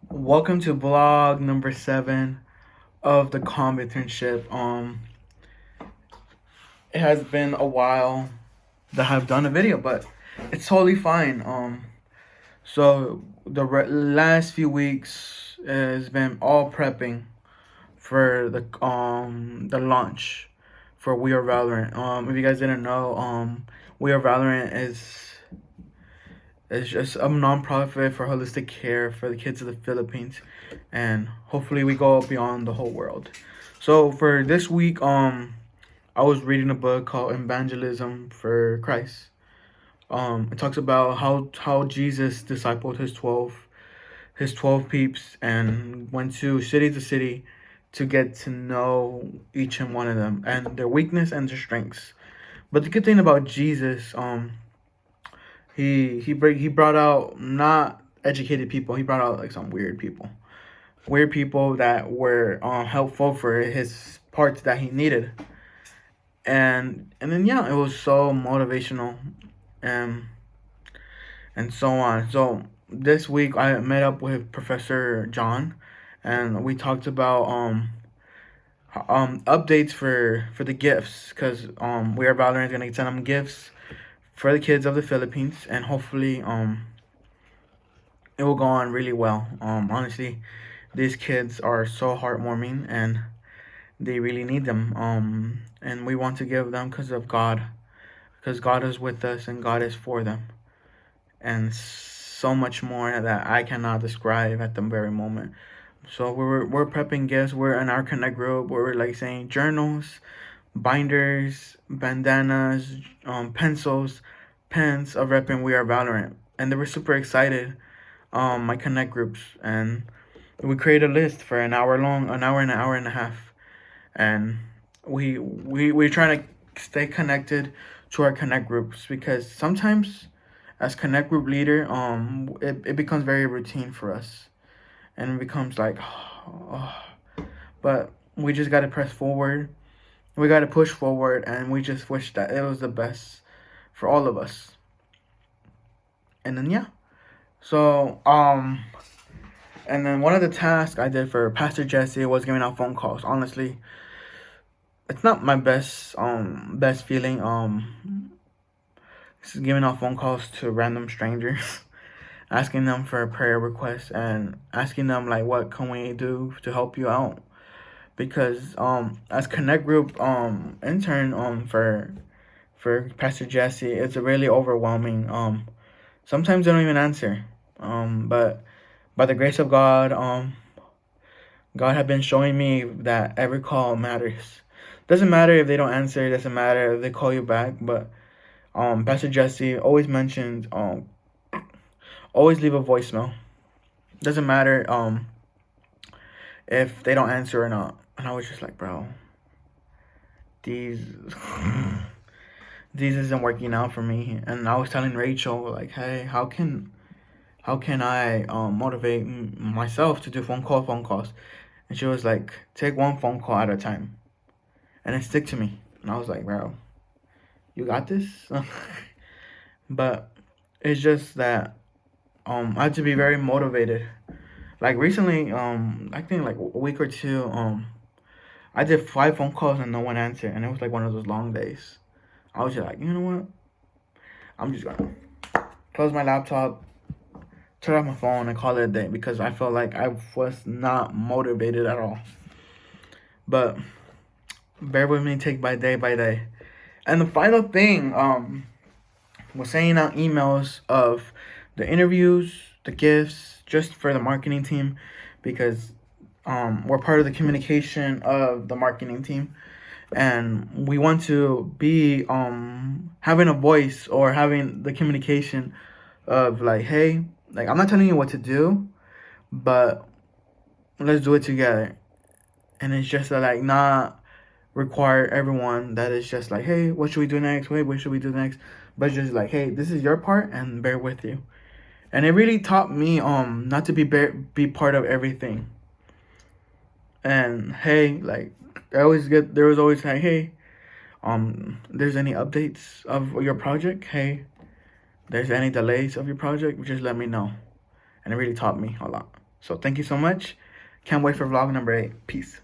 Welcome to vlog number 7 of the comp internship. It has been a while that I've done a video, but it's totally fine. So the last few weeks has been all prepping for the launch for We Are Valorant. If you guys didn't know, We Are Valorant is it's just a nonprofit for holistic care for the kids of the Philippines, and hopefully we go beyond the whole world. So for this week, I was reading a book called Evangelism for Christ. It talks about how Jesus discipled his 12 peeps and went to city to get to know each and one of them and their weakness and their strengths. But the good thing about Jesus, he brought out not educated people. He brought out like some weird people that were helpful for his parts that he needed. And then yeah, it was so motivational, and and so on. So this week I met up with Professor John, and we talked about updates for the gifts, because We Are Valorant is gonna send them gifts for the kids of the Philippines, and hopefully it will go on really well. Honestly, these kids are so heartwarming, and they really need them. And we want to give them because God is with us and God is for them, and so much more that I cannot describe at the very moment. So we're prepping gifts. We're in our connect group. We're like saying journals, binders, bandanas, pencils, pens of repping We Are Valorant, and they were super excited. My connect groups, and we create a list for an hour long, an hour and a half, and we're trying to stay connected to our connect groups, because sometimes as connect group leader, it becomes very routine for us, and it becomes like but we just got to press forward, we got to push forward, and we just wish that it was the best for all of us. And then yeah, so and then one of the tasks I did for Pastor Jesse was giving out phone calls. Honestly, it's not my best feeling, giving out phone calls to random strangers, asking them for a prayer request and asking them like what can we do to help you out, because as connect group intern for Pastor Jesse, it's really overwhelming. Sometimes they don't even answer, but by the grace of God, God had been showing me that every call matters. Doesn't matter if they don't answer. Doesn't matter if they call you back. But Pastor Jesse always mentions always leave a voicemail. Doesn't matter if they don't answer or not. And I was just like, bro, these these isn't working out for me. And I was telling Rachel like, hey, how can I motivate myself to do phone calls? And she was like, take one phone call at a time, and it stick to me. And I was like, bro, you got this. But it's just that I have to be very motivated. Like recently, I think like a week or two, I did 5 phone calls and no one answered, and it was like one of those long days. I was just like, you know what? I'm just gonna close my laptop, turn off my phone, and call it a day, because I felt like I was not motivated at all. But bear with me, take by day. And the final thing, was sending out emails of the interviews, the gifts, just for the marketing team, because we're part of the communication of the marketing team, and we want to be having a voice, or having the communication of like, hey, like I'm not telling you what to do, but let's do it together. And it's just like not require everyone that is just like, hey, what should we do next? Wait, what should we do next? But just like, hey, this is your part, and bear with you. And it really taught me not to be part of everything. And hey, like there was always like, hey, there's any updates of your project? Hey, there's any delays of your project? Just let me know. And it really taught me a lot. So thank you so much. Can't wait for vlog number 8. Peace.